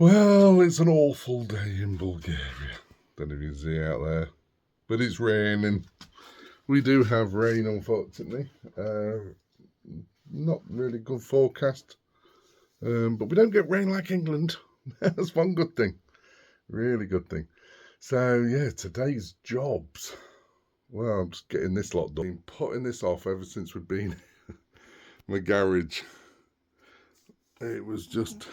Well, it's an awful day in Bulgaria. Don't know if you can see out there, but it's raining. We do have rain, unfortunately. Not really good forecast, but we don't get rain like England. That's one good thing, really good thing. So yeah, today's jobs. Well, I'm just getting this lot done. Been putting this off ever since we've been in my garage. It was just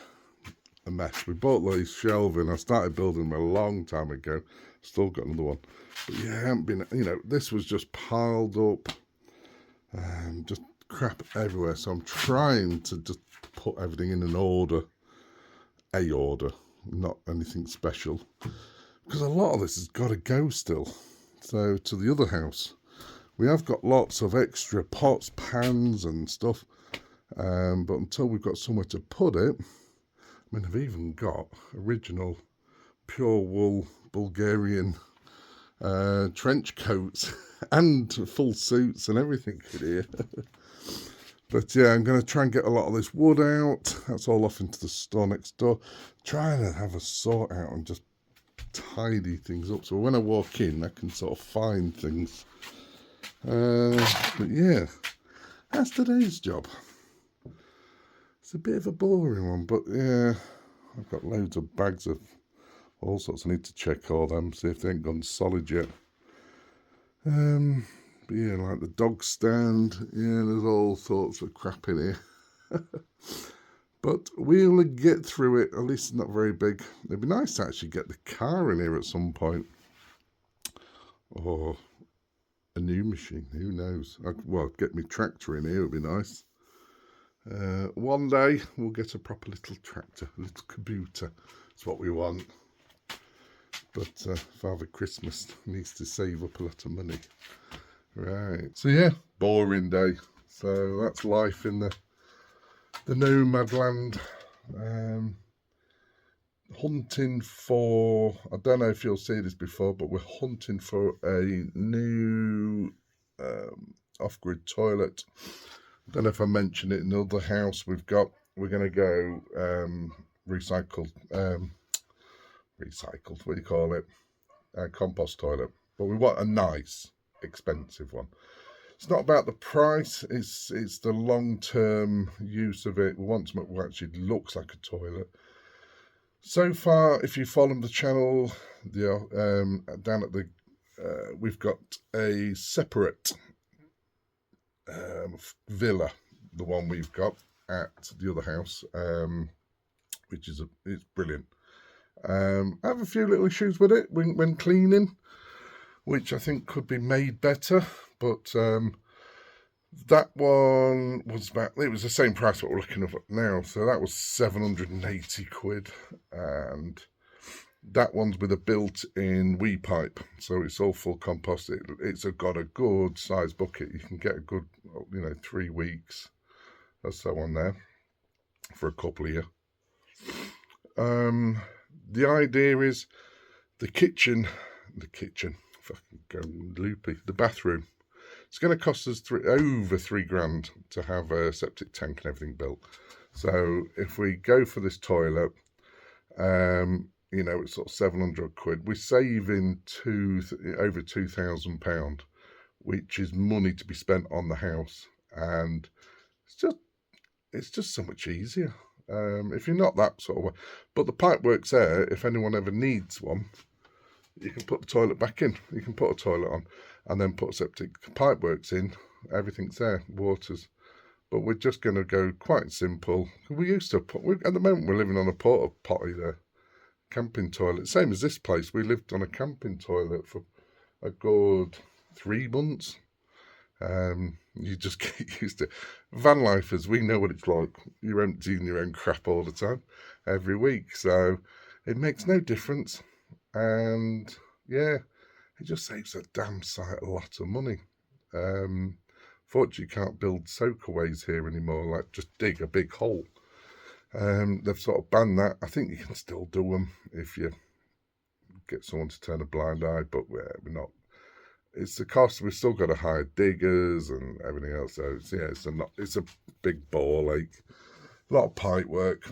a mess. We bought these shelving. I started building them a long time ago. Still got another one. But yeah, I haven't been, this was just piled up. Just crap everywhere. So I'm trying to just put everything in an order. A order, not anything special. Because a lot of this has got to go still. So to the other house, we have got lots of extra pots, pans and stuff. But until we've got somewhere to put it, I mean, I've even got original pure wool Bulgarian trench coats and full suits and everything in here. But yeah, I'm going to try and get a lot of this wood out. That's all off into the store next door. Trying to have a sort out and just tidy things up. So when I walk in, I can sort of find things. But yeah, that's today's job. It's a bit of a boring one, but yeah, I've got loads of bags of all sorts. I need to check all them, see if they ain't gone solid yet. But yeah, like the dog stand, yeah, there's all sorts of crap in here. But we'll get through it, at least it's not very big. It'd be nice to actually get the car in here at some point. Or a new machine, who knows? Well, get me tractor in here would be nice. One day we'll get a proper little tractor, a little commuter. That's what we want. But Father Christmas needs to save up a lot of money. Right. So yeah, boring day. So that's life in the nomad land. Hunting for, I don't know if you'll see this before, but we're hunting for a new off-grid toilet. I don't know if I mentioned it in the other house we're going to go recycled, what do you call it? Compost toilet. But we want a nice, expensive one. It's not about the price, it's the long-term use of it. We want something that actually looks like a toilet. So far, if you follow the channel, down at the, we've got a separate villa, the one we've got at the other house, which is it's brilliant. I have a few little issues with it when cleaning, which I think could be made better, but that one was it was the same price what we're looking at now, so that was 780 quid, and that one's with a built-in wee pipe, so it's all full compost. It's got a good size bucket. You can get a good 3 weeks or so on there for a couple of years. The idea is the kitchen, fucking going loopy, the bathroom. It's going to cost us over £3,000 to have a septic tank and everything built. So if we go for this toilet, it's sort of 700 quid. We're saving over £2,000, which is money to be spent on the house, and it's just so much easier. If you're not that sort of way, but the pipe works there. If anyone ever needs one, you can put the toilet back in. You can put a toilet on, and then put a septic pipe works in. Everything's there, waters. But we're just going to go quite simple. We used to at the moment we're living on a porta potty there, camping toilet. Same as this place. We lived on a camping toilet for a good 3 months. You just get used to it. Van lifers, we know what it's like. You're emptying your own crap all the time, every week. So it makes no difference. And yeah, it just saves a damn sight a lot of money. Fortunately, you can't build soakaways here anymore, like just dig a big hole. They've sort of banned that. I think you can still do them if you get someone to turn a blind eye, but we're not. It's the cost. We've still got to hire diggers and everything else. So it's a big ball ache. A lot of pipe work.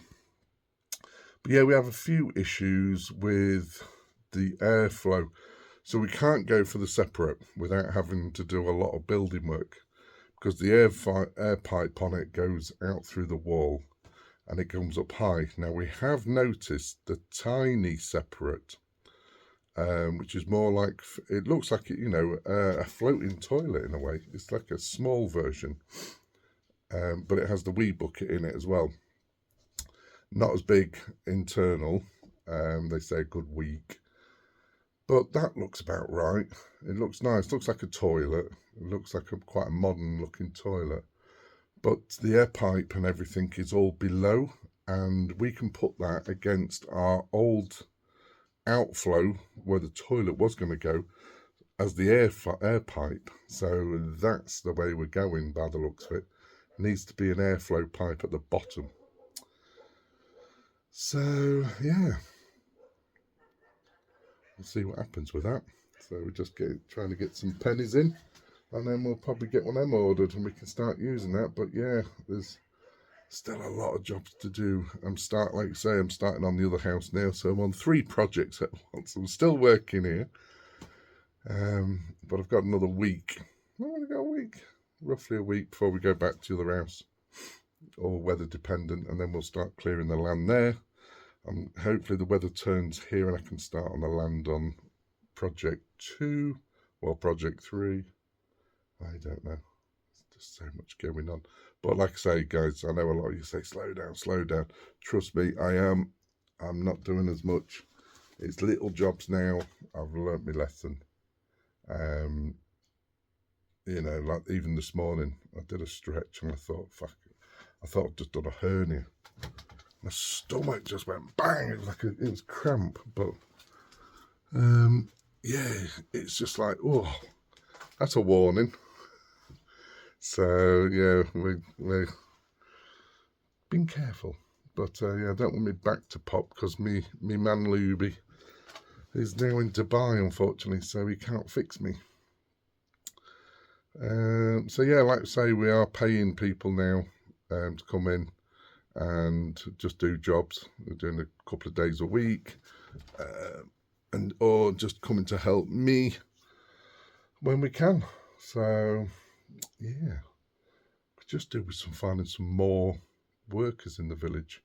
But yeah, we have a few issues with the airflow. So we can't go for the separate without having to do a lot of building work, because the air pipe on it goes out through the wall and it comes up high. Now we have noticed the tiny separate, which is more like, it looks like, a floating toilet in a way. It's like a small version, but it has the wee bucket in it as well. Not as big internal, they say a good week. But that looks about right. It looks nice. It looks like a toilet. It looks like quite a modern looking toilet. But the air pipe and everything is all below, and we can put that against our old outflow where the toilet was going to go as the air pipe. So that's the way we're going by the looks of it. Needs to be an airflow pipe at the bottom. So yeah, we'll see what happens with that. So we're just trying to get some pennies in, and then we'll probably get one of them ordered and we can start using that. But yeah, there's still a lot of jobs to do. I'm starting on the other house now, so I'm on 3 projects at once. I'm still working here, but I've got another week. I've only got a week, roughly a week, before we go back to the other house, all weather dependent, and then we'll start clearing the land there. Hopefully the weather turns here and I can start on the land on project 2, well, project 3. I don't know. There's just so much going on. But like I say, guys, I know a lot of you say, slow down, slow down. Trust me, I am. I'm not doing as much. It's little jobs now. I've learnt my lesson. Like even this morning, I did a stretch and I thought, fuck it. I thought I'd just done a hernia. My stomach just went bang. It was cramp. But yeah, it's just like, oh, that's a warning. So yeah, we're being careful. But yeah, I don't want me back to pop, because me man Luby is now in Dubai, unfortunately, so he can't fix me. So yeah, like I say, we are paying people now to come in and just do jobs. We're doing a couple of days a week, or just coming to help me when we can. So yeah, could just do with finding some more workers in the village.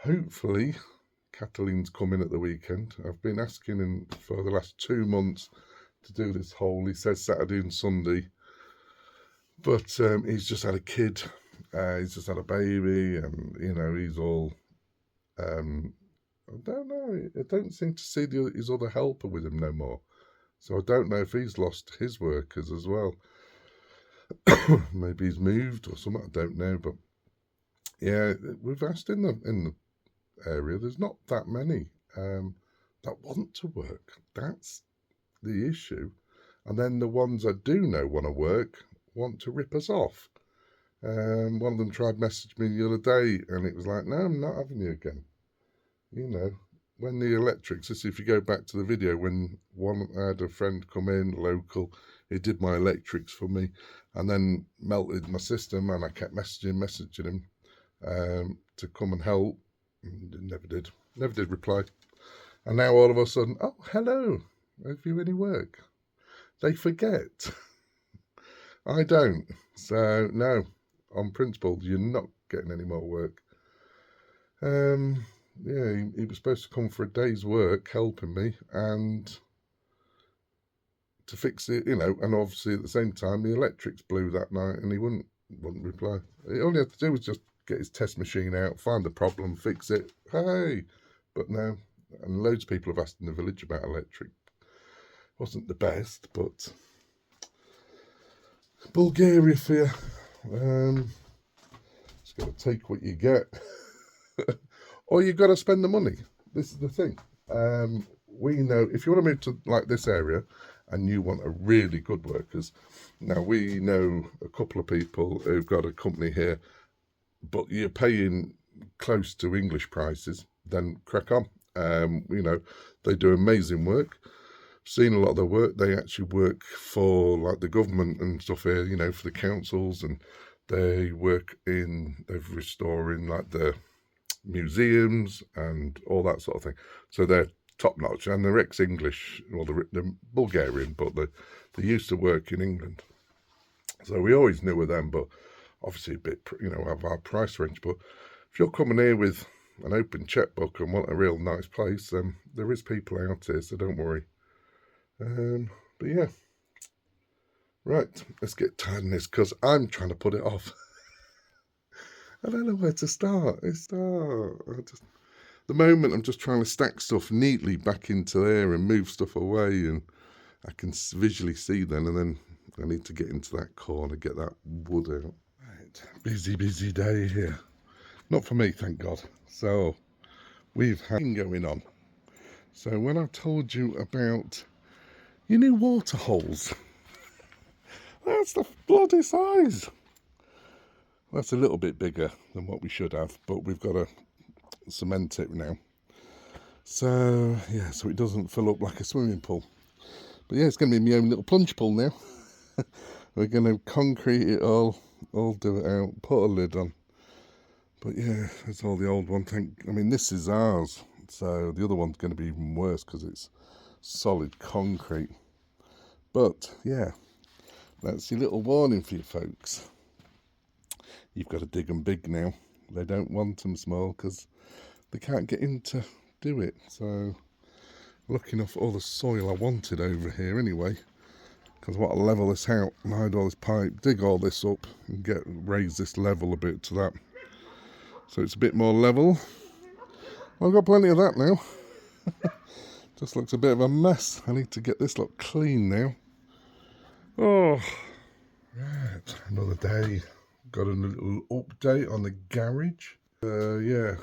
Hopefully Cataline's coming at the weekend. I've been asking him for the last 2 months to do this whole, he says Saturday and Sunday, but he's just had a kid, he's just had a baby, and he's all I don't know, I don't seem to see his other helper with him no more, so I don't know if he's lost his workers as well. Maybe he's moved or something, I don't know. But yeah, we've asked in the area, there's not that many that want to work. That's the issue. And then the ones I do know want to work want to rip us off. One of them tried messaging me the other day, and it was like, no, I'm not having you again. When the electrics, this, if you go back to the video, when I had a friend come in, local, he did my electrics for me, and then melted my system, and I kept messaging him to come and help. Never did reply. And now all of a sudden, oh, hello, have you any work? They forget. I don't. So no, on principle, you're not getting any more work. Yeah, he was supposed to come for a day's work helping me and to fix it, and obviously at the same time the electrics blew that night and he wouldn't reply. All he had to do was just get his test machine out, find the problem, fix it. Hey, but no, and loads of people have asked in the village about electric. Wasn't the best, but Bulgaria for you. Just got to take what you get. Or you've got to spend the money. This is the thing. We know if you want to move to like this area and you want a really good workers, now we know a couple of people who've got a company here, but you're paying close to English prices, then crack on. They do amazing work. Seen a lot of their work. They actually work for like the government and stuff here, for the councils, and They've restoring like the museums and all that sort of thing. So they're top notch, and they're ex-English, well, they're Bulgarian, but they used to work in England. So we always knew of them, but obviously a bit, of our price range. But if you're coming here with an open checkbook and want a real nice place, there is people out here, so don't worry. But yeah, right, let's get tidying this, because I'm trying to put it off. I don't know where to start. The moment I'm just trying to stack stuff neatly back into there and move stuff away, and I can visually see then, and then I need to get into that corner, get that wood out. Right, busy day here. Not for me, thank God. So we've had going on. So when I told you about your new water holes, that's the bloody size. That's a little bit bigger than what we should have, but we've got to cement it now. So yeah, so it doesn't fill up like a swimming pool. But yeah, it's going to be my own little plunge pool now. We're going to concrete it all do it out, put a lid on. But yeah, that's all the old one. I mean, this is ours, so the other one's going to be even worse because it's solid concrete. But yeah, that's your little warning for you folks. You've got to dig them big now. They don't want them small because they can't get in to do it. So lucky enough, all the soil I wanted over here anyway, because I want to level this out and hide all this pipe, dig all this up and raise this level a bit to that, so it's a bit more level. Well, I've got plenty of that now. Just looks a bit of a mess. I need to get this look clean now. Oh, right, another day. Got a little update on the garage. Yeah,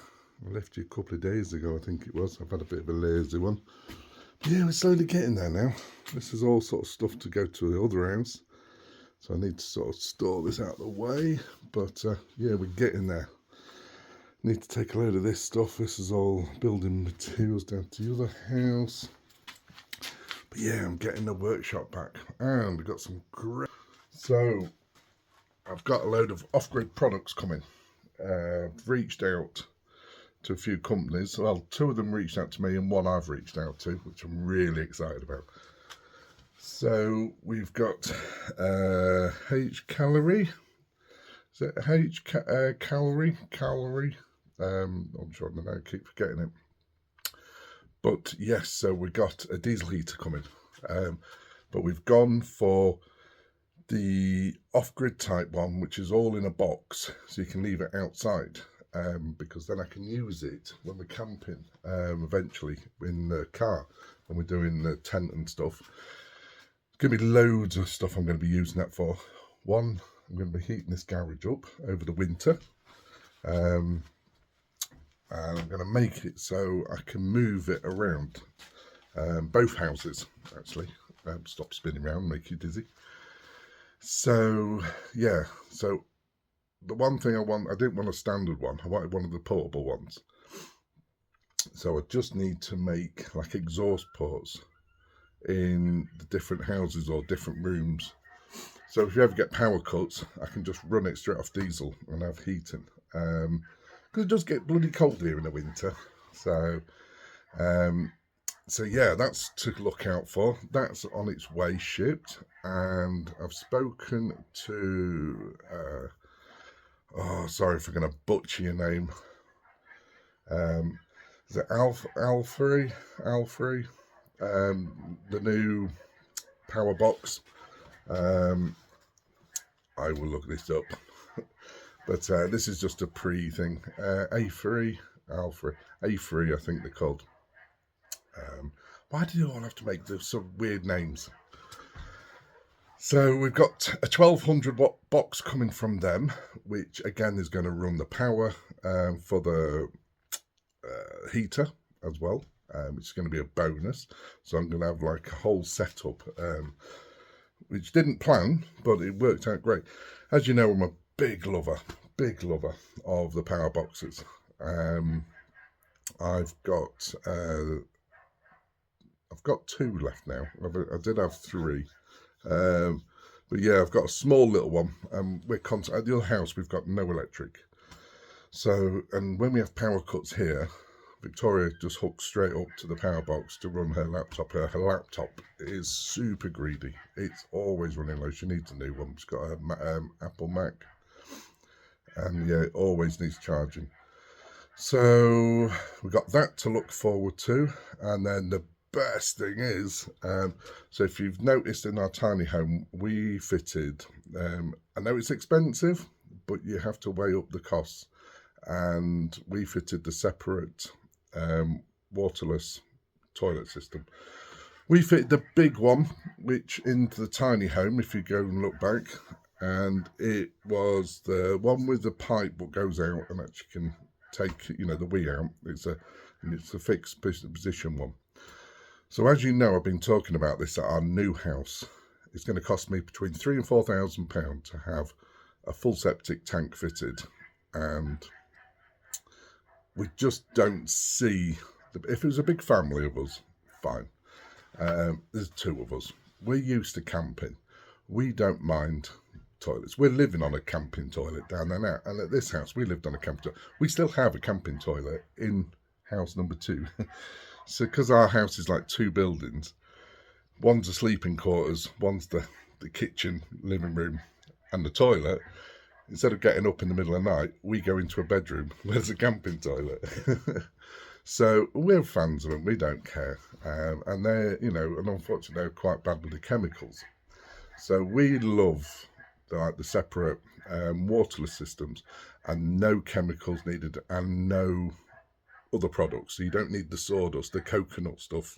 I left you a couple of days ago, I think it was. I've had a bit of a lazy one. But yeah, we're slowly getting there now. This is all sort of stuff to go to the other house, so I need to sort of store this out of the way. But yeah, we're getting there. Need to take a load of this stuff. This is all building materials down to the other house. But yeah, I'm getting the workshop back, and we've got some great. So I've got a load of off-grid products coming. I've reached out to a few companies. Well, 2 of them reached out to me and 1 I've reached out to, which I'm really excited about. So we've got H Calorie. Is it H Calorie? I'm sure I keep forgetting it. But yes, so we got a diesel heater coming. But we've gone for the off-grid type one, which is all in a box, so you can leave it outside, because then I can use it when we're camping, eventually in the car, when we're doing the tent and stuff. There's going to be loads of stuff I'm going to be using that for. One, I'm going to be heating this garage up over the winter, and I'm going to make it so I can move it around, both houses actually. Stop spinning around, make you dizzy. So yeah, so the one thing I didn't want a standard one, I wanted one of the portable ones. So I just need to make like exhaust ports in the different houses or different rooms. So if you ever get power cuts, I can just run it straight off diesel and have heating. Because it does get bloody cold here in the winter. So yeah, that's to look out for. That's on its way, shipped. And I've spoken to, sorry if I'm going to butcher your name. Is it Alfrey? The new power box. I will look this up. But this is just a pre-thing. A3, I think they're called. Why do you all have to make some weird names? So we've got a 1200 watt box coming from them, which again is going to run the power for the heater as well, which is going to be a bonus. So I'm going to have like a whole setup, which didn't plan, but it worked out great. As you know, I'm a big lover of the power boxes. I've got 2 left now. I did have 3. But yeah, I've got a small little one. We're at the other house. We've got no electric. So, and when we have power cuts here, Victoria just hooks straight up to the power box to run her laptop. Her laptop is super greedy. It's always running low. She needs a new one. She's got an Apple Mac, and yeah, it always needs charging. So we've got that to look forward to. And then the best thing is, so if you've noticed in our tiny home, we fitted, I know it's expensive, but you have to weigh up the costs. And we fitted the separate waterless toilet system. We fitted the big one, which into the tiny home, if you go and look back, and it was the one with the pipe that goes out and actually can take, the wee out. It's a fixed position one. So as you know, I've been talking about this at our new house. It's going to cost me between £3,000 and £4,000 to have a full septic tank fitted, and we just don't see. If it was a big family of us, fine. There's two of us. We're used to camping. We don't mind toilets. We're living on a camping toilet down there now. And at this house, we lived on a camping toilet. We still have a camping toilet in house number 2. So because our house is like 2 buildings, one's the sleeping quarters, one's the kitchen, living room, and the toilet. Instead of getting up in the middle of the night, we go into a bedroom where there's a camping toilet. So we're fans of them. We don't care. And they're, and unfortunately, they're quite bad with the chemicals. So we love the separate waterless systems and no chemicals needed and no other products. So you don't need the sawdust, the coconut stuff,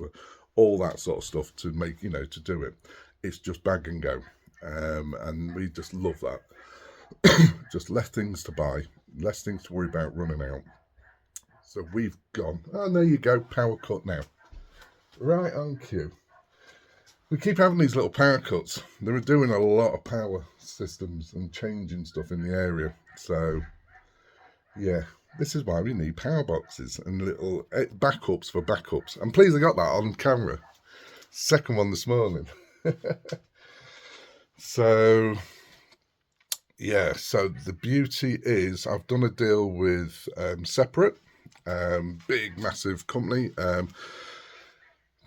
all that sort of stuff to make, to do it. It's just bag and go. And we just love that. Just less things to buy, less things to worry about running out. So we've gone, and there you go, power cut now. Right on cue. We keep having these little power cuts. They were doing a lot of power systems and changing stuff in the area. So, yeah, this is why we need power boxes and little backups for backups. And please, I got that on camera. Second one this morning. So, yeah, so the beauty is I've done a deal with Separate, big, massive company.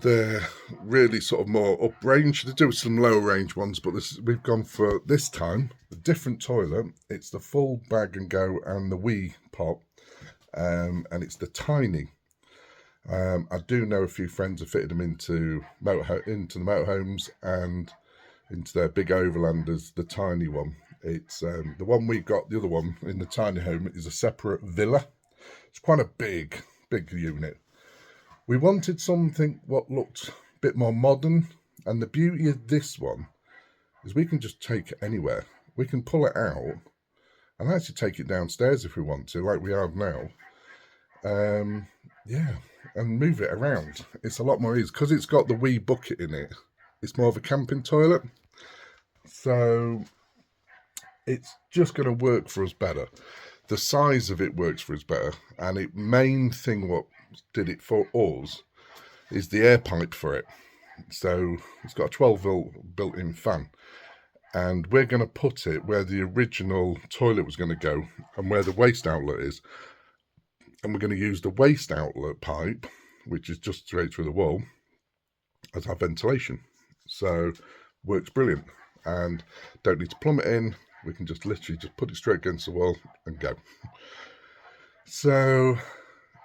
They're really sort of more up range. They do some lower range ones, but we've gone for this time a different toilet. It's the full bag and go and the wee pot, and it's the tiny. I do know a few friends have fitted them into the motorhomes and into their big Overlanders. The tiny one. It's the one we got. The other one in the tiny home is a separate villa. It's quite a big unit. We wanted something what looked a bit more modern, and the beauty of this one is we can just take it anywhere. We can pull it out and actually take it downstairs if we want to, like we have now. Yeah, and move it around. It's a lot more easy because it's got the wee bucket in it. It's more of a camping toilet, so it's just going to work for us better. The size of it works for us better, and the main thing what did it for us is the air pipe for it. So it's got a 12-volt built-in fan, and we're going to put it where the original toilet was going to go and where the waste outlet is, and we're going to use the waste outlet pipe, which is just straight through the wall, as our ventilation. So works brilliant, and don't need to plumb it in. We can just literally just put it straight against the wall and go. So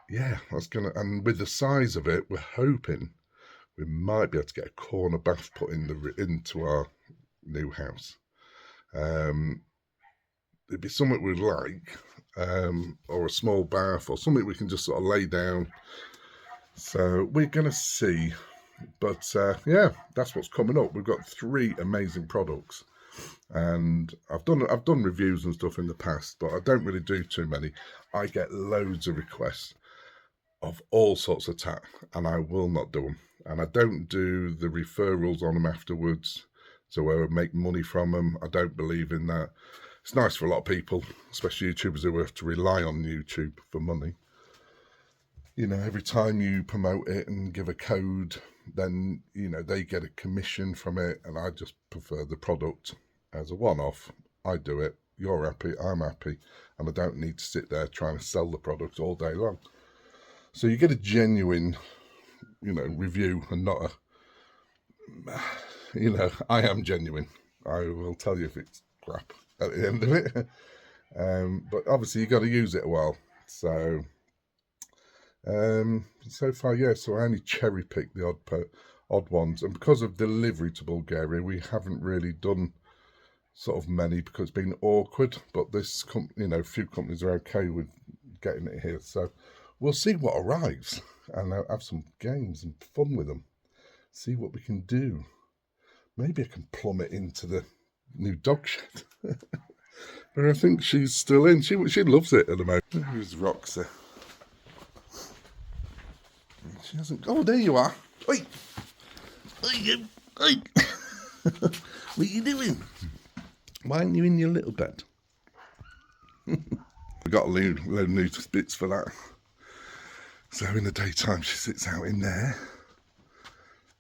yeah, that's gonna, and with the size of it, we're hoping we might be able to get a corner bath put into our new house. It'd be something we'd like, or a small bath, or something we can just sort of lay down. So we're gonna see, but yeah, that's what's coming up. We've got 3 amazing products, and I've done reviews and stuff in the past, but I don't really do too many. I get loads of requests of all sorts of tat, and I will not do them. And I don't do the referrals on them afterwards, so I would make money from them. I don't believe in that. It's nice for a lot of people, especially YouTubers who have to rely on YouTube for money. Every time you promote it and give a code, then, they get a commission from it, and I just prefer the product. as a one-off. I do it, you're happy, I'm happy, and I don't need to sit there trying to sell the product all day long. So you get a genuine, review, and not a, I am genuine. I will tell you if it's crap at the end of it. But obviously you got to use it a while. So, so far, yeah. So I only cherry pick the odd ones, and because of delivery to Bulgaria, we haven't really done sort of many because it's been awkward. But this, few companies are okay with getting it here. So we'll see what arrives, and I'll have some games and fun with them. See what we can do. Maybe I can plumb it into the new dog shed. But I think she's still in. She loves it at the moment. Who's Roxy? She hasn't. Oh, there you are. Oi! Oi! Oi! What are you doing? Why aren't you in your little bed? We got a load of new bits for that. So in the daytime she sits out in there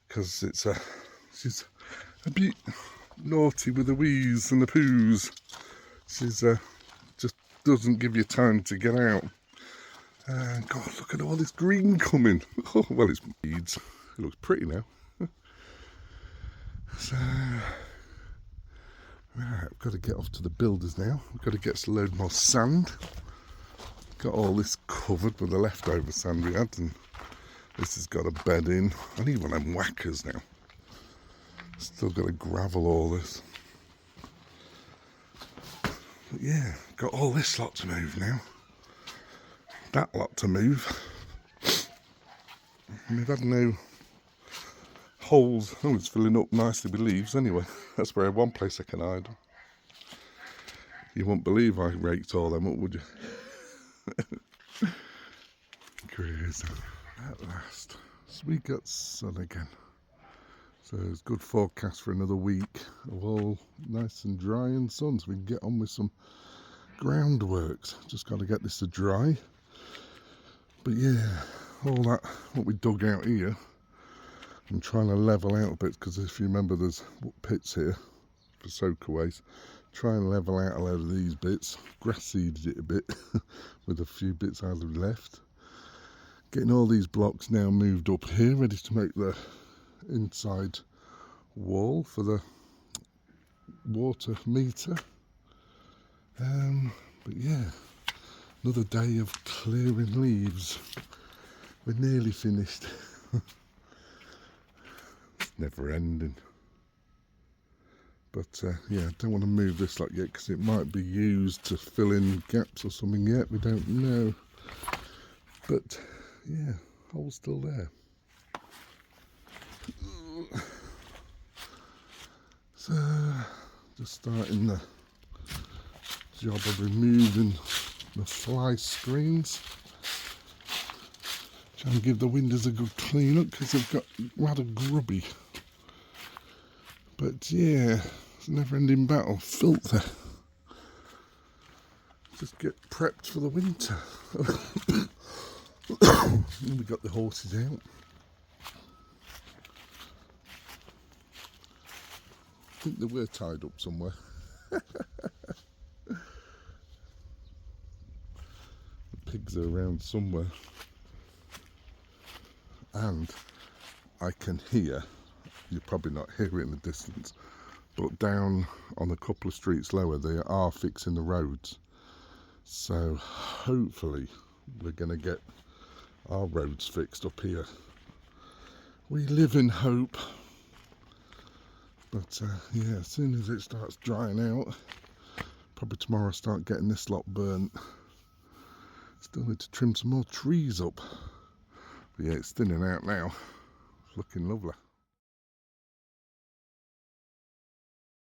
because she's a bit naughty with the wheeze and the poos. She's just doesn't give you time to get out. God, look at all this green coming. Oh, well, it's weeds. It looks pretty now. So, right, I've got to get off to the builders now. We've got to get a load more sand. Got all this covered with the leftover sand we had, and this has got a bed in. I need one of them whackers now. Still got to gravel all this. But yeah, got all this lot to move now. That lot to move. And we've had no holes. Oh, it's filling up nicely with leaves anyway. That's where one place I can hide. You won't believe I raked all them up, would you? Crazy. At last. So we got sun again. So it's good forecast for another week of all nice and dry and sun, so we can get on with some groundworks. Just got to get this to dry. But yeah, all that, what we dug out here, I'm trying to level out a bit, because if you remember there's pits here for soakaways. Try and level out a load of these bits. Grass seeded it a bit with a few bits I've left. Getting all these blocks now moved up here, ready to make the inside wall for the water meter. But yeah, another day of clearing leaves. We're nearly finished. It's never ending. But yeah, I don't want to move this lot yet because it might be used to fill in gaps or something yet. We don't know. But yeah, hole's still there. So, just starting the job of removing the fly screens. Try and give the windows a good clean up because they've got rather grubby. But yeah, it's a never ending battle. Filter. Just get prepped for the winter. And we got the horses out. I think they were tied up somewhere. The pigs are around somewhere. And I can hear, you're probably not hearing it in the distance, but down on a couple of streets lower they are fixing the roads. So hopefully we're going to get our roads fixed up here. We live in hope. But yeah, as soon as it starts drying out, probably tomorrow I'll start getting this lot burnt. Still need to trim some more trees up. But yeah, it's thinning out now. It's looking lovely.